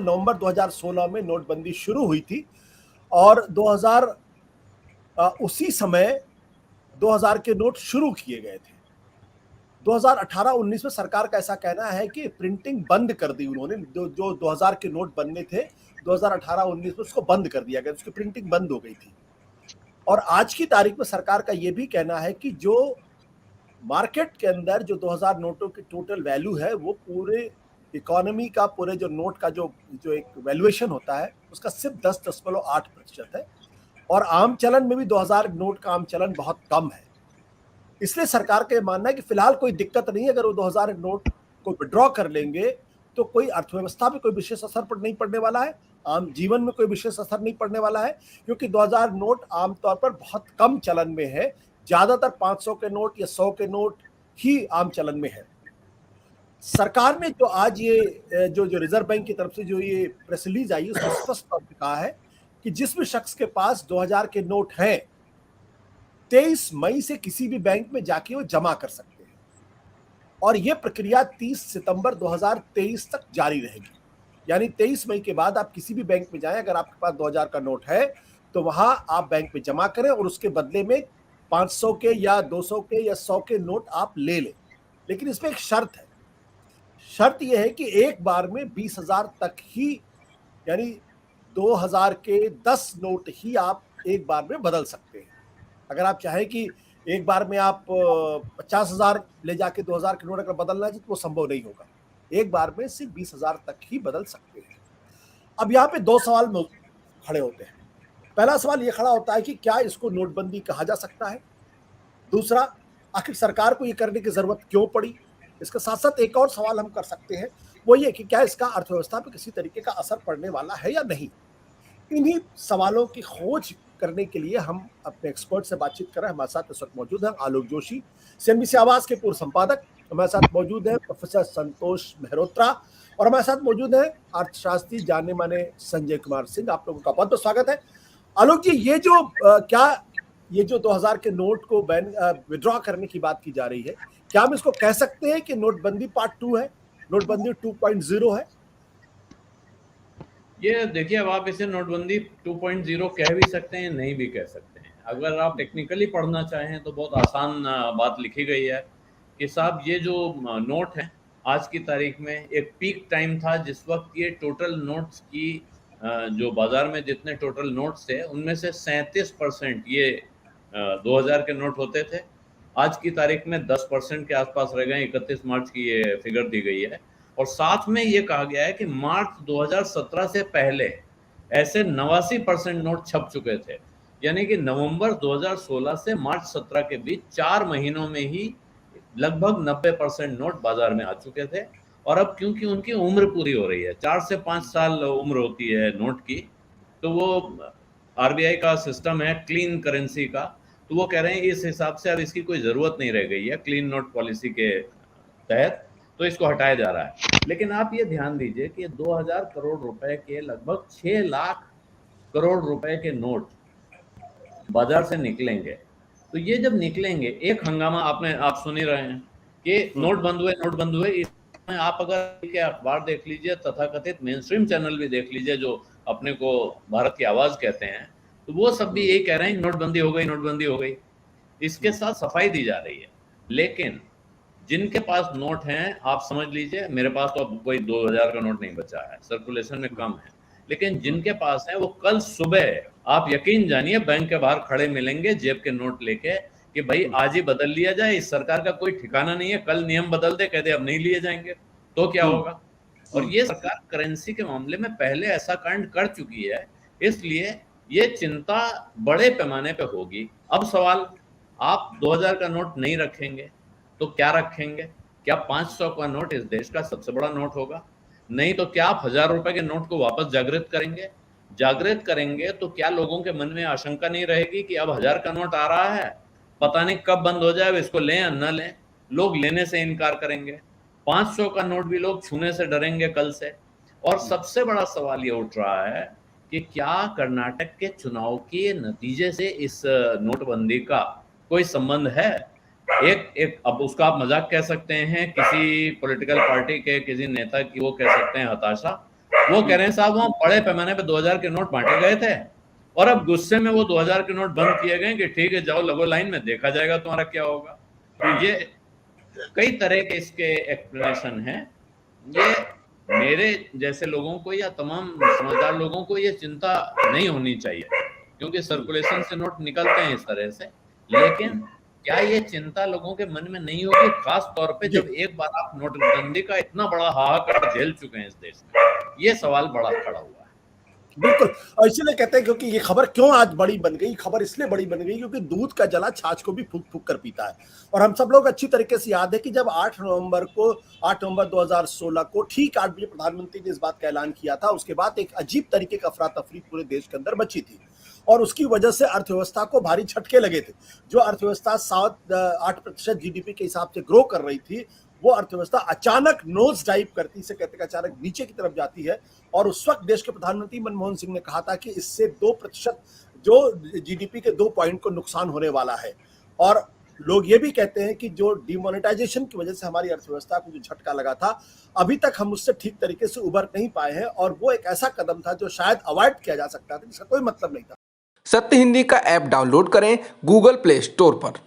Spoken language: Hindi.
नवंबर 2016 में नोटबंदी शुरू हुई थी और 2000 उसी समय 2000 के नोट शुरू किए गए थे। 2018-19 में सरकार का ऐसा कहना है कि प्रिंटिंग बंद कर दी उन्होंने। जो 2000 के नोट बनने थे 2018-19 में उसको बंद कर दिया गया, उसकी प्रिंटिंग बंद हो गई थी। और आज की तारीख में सरकार का यह भी कहना है कि जो मार्केट के अंदर जो 2000 नोटों की टोटल वैल्यू है वो पूरे इकोनॉमी का, पूरे जो नोट का जो जो एक वैल्यूएशन होता है उसका सिर्फ 10.8% है। और आम चलन में भी 2000 नोट का आम चलन बहुत कम है। इसलिए सरकार का मानना है कि फिलहाल कोई दिक्कत नहीं है, अगर वो 2000 नोट को विड्रॉ कर लेंगे तो कोई अर्थव्यवस्था में कोई विशेष असर पर नहीं पड़ने वाला है, आम जीवन में कोई विशेष असर नहीं पड़ने वाला है, क्योंकि 2000 नोट आमतौर पर बहुत कम चलन में है। ज्यादातर 500 के नोट या 100 के नोट ही आम चलन में है। सरकार ने जो आज ये जो रिजर्व बैंक की तरफ से जो ये प्रेस रिलीज आई उसमें स्पष्ट तौर पर कहा है कि जिस भी शख्स के पास 2000 के नोट हैं 23 मई से किसी भी बैंक में जाके वो जमा कर सकते हैं और ये प्रक्रिया 30 सितंबर 2023 तक जारी रहेगी। यानी 23 मई के बाद आप किसी भी बैंक में जाएं, अगर आपके पास 2000 का नोट है तो वहां आप बैंक में जमा करें और उसके बदले में 500 के या 200 के या 100 के नोट आप ले लें। लेकिन इसमें एक शर्त है। शर्त यह है कि एक बार में 20,000 तक ही, यानी 2000 के 10 नोट ही आप एक बार में बदल सकते हैं। अगर आप चाहें कि एक बार में आप 50,000 ले जाके 2000 के नोट अगर बदलना चाहिए तो वो संभव नहीं होगा। एक बार में सिर्फ 20,000 तक ही बदल सकते हैं। अब यहाँ पे दो सवाल खड़े होते हैं। पहला सवाल ये खड़ा होता है कि क्या इसको नोटबंदी कहा जा सकता है? दूसरा, आखिर सरकार को ये करने की जरूरत क्यों पड़ी? इसके साथ साथ एक और सवाल हम कर सकते हैं, वो ये कि क्या इसका अर्थव्यवस्था पर किसी तरीके का असर पड़ने वाला है या नहीं। इन्हीं सवालों की खोज करने के लिए हम अपने एक्सपर्ट से बातचीत कर रहे हैं। हमारे साथ इस वक्त मौजूद हैं आलोक जोशी, सीएनबीसी आवाज के पूर्व संपादक। हमारे साथ मौजूद हैं प्रोफेसर संतोष मेहरोत्रा और हमारे साथ मौजूद हैं अर्थशास्त्री जाने माने संजय कुमार सिंह। आप लोगों का बहुत बहुत स्वागत है। आलोक जी, ये जो 2000 के नोट को विड्रॉ करने की बात की जा रही है, क्या हम इसको कह सकते हैं कि नोटबंदी पार्ट 2 है, नोटबंदी 2.0 है? ये देखिए, अब आप इसे नोटबंदी 2.0 कह भी सकते हैं, नहीं भी कह सकते हैं। अगर आप टेक्निकली पढ़ना चाहें तो बहुत आसान बात लिखी गई है कि साहब ये जो नोट है आज की तारीख में एक पीक टाइम था जिस वक्त ये टोटल नोट्स की जो बाजार में जितने टोटल नोट्स थे उनमें से 37% ये 2000 के नोट होते थे। आज की तारीख में 10% के आसपास रह गए। 31 मार्च की ये फिगर दी गई है और साथ में ये कहा गया है कि मार्च 2017 से पहले ऐसे 89% नोट छप चुके थे। यानी कि नवंबर 2016 से मार्च 17 के बीच 4 महीनों में ही लगभग 90% नोट बाजार में आ चुके थे। और अब क्योंकि उनकी उम्र पूरी हो रही है, 4 से 5 साल उम्र होती है नोट की, तो वो आरबीआई का सिस्टम है क्लीन करेंसी का, तो वो कह रहे हैं इस हिसाब से अब इसकी कोई ज़रूरत नहीं रह गई है क्लीन नोट पॉलिसी के तहत, तो इसको हटाया जा रहा है। लेकिन आप ये ध्यान दीजिए कि 2000 करोड़ रुपए के लगभग 6 लाख करोड़ रुपए के नोट बाजार से निकलेंगे। तो ये जब निकलेंगे, एक हंगामा आप सुन ही रहे हैं कि नोट बंद हुए। इसमें आप अगर के अखबार देख लीजिए, तथाकथित मेन स्ट्रीम चैनल भी देख लीजिए जो अपने को भारत की आवाज कहते हैं, तो वो सब भी यही कह रहे हैं नोटबंदी हो गई। इसके साथ सफाई दी जा रही है। लेकिन जिनके पास नोट हैं, आप समझ लीजिए, मेरे पास तो अब कोई 2000 का नोट नहीं बचा है, सर्कुलेशन में कम है, लेकिन जिनके पास है वो कल सुबह आप यकीन जानिए बैंक के बाहर खड़े मिलेंगे जेब के नोट लेके कि भाई आज ही बदल लिया जाए, इस सरकार का कोई ठिकाना नहीं है, कल नियम बदल दे, कहते अब नहीं लिए जाएंगे तो क्या होगा। और ये सरकार करेंसी के मामले में पहले ऐसा कांड कर चुकी है, इसलिए ये चिंता बड़े पैमाने पे होगी। अब सवाल, आप 2000 का नोट नहीं रखेंगे तो क्या रखेंगे? क्या 500 का नोट इस देश का सबसे बड़ा नोट होगा? नहीं तो क्या आप 1000 रुपए के नोट को वापस जागृत करेंगे तो क्या लोगों के मन में आशंका नहीं रहेगी कि अब 1000 का नोट आ रहा है, पता नहीं कब बंद हो जाए, इसको लें या न लें। लोग लेने से इनकार करेंगे। 500 का नोट भी लोग छूने से डरेंगे कल से। और सबसे बड़ा सवाल ये उठ रहा है कि क्या कर्नाटक के चुनाव के नतीजे से इस नोटबंदी का कोई संबंध है? एक अब उसका आप मजाक कह सकते हैं, किसी पॉलिटिकल पार्टी के किसी नेता की वो कह सकते हैं हताशा, वो कह रहे हैं साहब वहां बड़े पैमाने पे 2000 के नोट बांटे गए थे और अब गुस्से में वो 2000 के नोट बंद किए गए कि ठीक है जाओ लगो लाइन में, देखा जाएगा तुम्हारा क्या होगा। तो ये कई तरह के इसके एक्सप्लेनेशन हैं। ये मेरे जैसे लोगों को या तमाम समझदार लोगों को ये चिंता नहीं होनी चाहिए, क्योंकि सर्कुलेशन से नोट निकलते हैं इस तरह से। लेकिन क्या ये चिंता लोगों के मन में नहीं होगी, खास तौर पे जब एक बार आप नोटबंदी का इतना बड़ा हाहाकार झेल चुके हैं इस देश में? ये सवाल बड़ा खड़ा हुआ है। बिल्कुल, और इसीलिए कहते हैं क्योंकि ये खबर क्यों आज बड़ी बन गई, खबर इसलिए बड़ी बन गई क्योंकि दूध का जला छाछ को भी फूंक-फूंक कर पीता है। और हम सब लोग अच्छी तरीके से याद है कि जब 8 नवंबर 2016 को ठीक 8 बजे प्रधानमंत्री ने इस बात का ऐलान किया था, उसके बाद एक अजीब तरीके का अफरा-तफरी पूरे देश के अंदर मची थी। और उसकी वजह से अर्थव्यवस्था को भारी झटके लगे थे। जो अर्थव्यवस्था 8% जीडीपी के हिसाब से ग्रो कर रही थी, वो अर्थव्यवस्था अचानक नोज डाइव करती, इसे कहते हैं अचानक नीचे की तरफ जाती है। और उस वक्त देश के प्रधानमंत्री मनमोहन सिंह ने कहा था कि इससे 2% जो जीडीपी के 2 पॉइंट को नुकसान होने वाला है। और लोग ये भी कहते हैं कि जो डिमोनेटाइजेशन की वजह से हमारी अर्थव्यवस्था को जो झटका लगा था, अभी तक हम उससे ठीक तरीके से उबर नहीं पाए हैं। और वो एक ऐसा कदम था जो शायद अवॉइड किया जा सकता था, जिसका कोई मतलब नहीं था। सत्य हिंदी का ऐप डाउनलोड करें गूगल प्ले स्टोर पर।